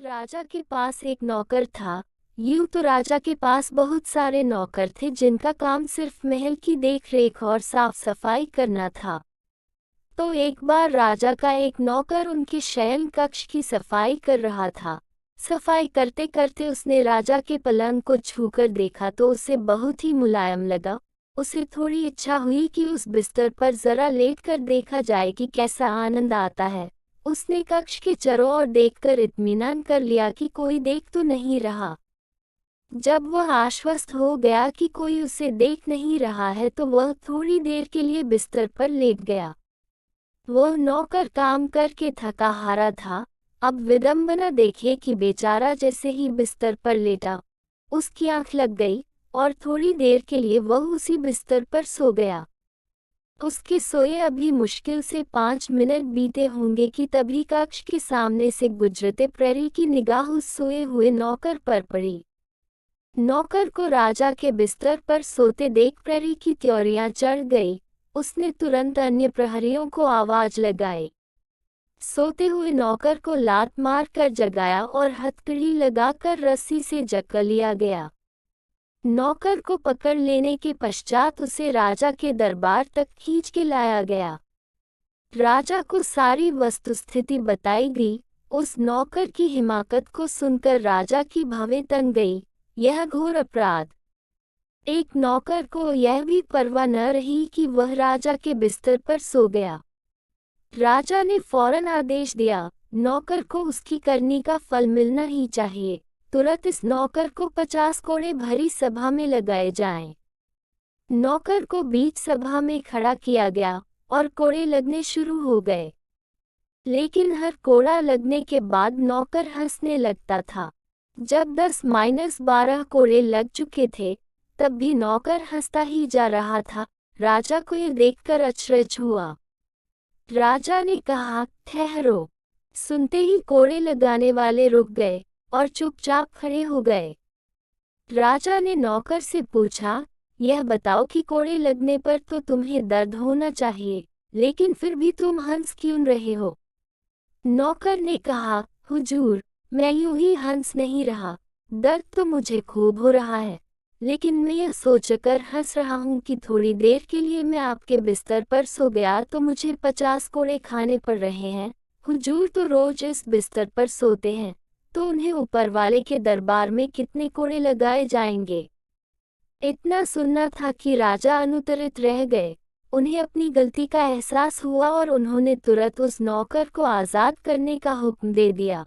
राजा के पास एक नौकर था। यूं तो राजा के पास बहुत सारे नौकर थे जिनका काम सिर्फ महल की देखरेख और साफ सफाई करना था। तो एक बार राजा का एक नौकर उनके शयन कक्ष की सफाई कर रहा था। सफाई करते करते उसने राजा के पलंग को छूकर देखा तो उसे बहुत ही मुलायम लगा। उसे थोड़ी इच्छा हुई कि उस बिस्तर पर जरा लेटकर देखा जाए कि कैसा आनंद आता है। उसने कक्ष के चारों ओर देखकर इत्मीनान कर लिया कि कोई देख तो नहीं रहा। जब वह आश्वस्त हो गया कि कोई उसे देख नहीं रहा है तो वह थोड़ी देर के लिए बिस्तर पर लेट गया। वह नौकर काम करके थका हारा था। अब विडंबना देखिए कि बेचारा जैसे ही बिस्तर पर लेटा, उसकी आंख लग गई और थोड़ी देर के लिए वह उसी बिस्तर पर सो गया। उसके सोए अभी मुश्किल से 5 मिनट बीते होंगे कि तभी कक्ष के सामने से गुजरते प्रहरी की निगाह उस सोए हुए नौकर पर पड़ी। नौकर को राजा के बिस्तर पर सोते देख प्रहरी की त्योरियां चढ़ गई। उसने तुरंत अन्य प्रहरियों को आवाज लगाई। सोते हुए नौकर को लात मार कर जगाया और हथकड़ी लगाकर रस्सी से जकड़ लिया गया। नौकर को पकड़ लेने के पश्चात उसे राजा के दरबार तक खींच के लाया गया। राजा को सारी वस्तुस्थिति बताई गई। उस नौकर की हिमाकत को सुनकर राजा की भवें तन गई। यह घोर अपराध। एक नौकर को यह भी परवाह न रही कि वह राजा के बिस्तर पर सो गया। राजा ने फौरन आदेश दिया, नौकर को उसकी करनी का फल मिलना ही चाहिए। तुरंत इस नौकर को 50 कोड़े भरी सभा में लगाए जाएं। नौकर को बीच सभा में खड़ा किया गया और कोड़े लगने शुरू हो गए। लेकिन हर कोड़ा लगने के बाद नौकर हंसने लगता था। जब 10-12 कोड़े लग चुके थे तब भी नौकर हंसता ही जा रहा था। राजा को यह देखकर अचरज हुआ। राजा ने कहा, ठहरो। सुनते ही कोड़े लगाने वाले रुक गए और चुपचाप खड़े हो गए। राजा ने नौकर से पूछा, यह बताओ कि कोड़े लगने पर तो तुम्हें दर्द होना चाहिए, लेकिन फिर भी तुम हंस क्यों रहे हो? नौकर ने कहा, हुजूर, मैं यूं ही हंस नहीं रहा, दर्द तो मुझे खूब हो रहा है, लेकिन मैं यह सोचकर हंस रहा हूँ कि थोड़ी देर के लिए मैं आपके बिस्तर पर सो गया तो मुझे 50 कोड़े खाने पड़ रहे हैं। हुजूर तो रोज इस बिस्तर पर सोते हैं, तो उन्हें ऊपर वाले के दरबार में कितने कोड़े लगाए जाएंगे? इतना सुनना था कि राजा अनुत्तरित रह गए। उन्हें अपनी गलती का एहसास हुआ और उन्होंने तुरंत उस नौकर को आज़ाद करने का हुक्म दे दिया।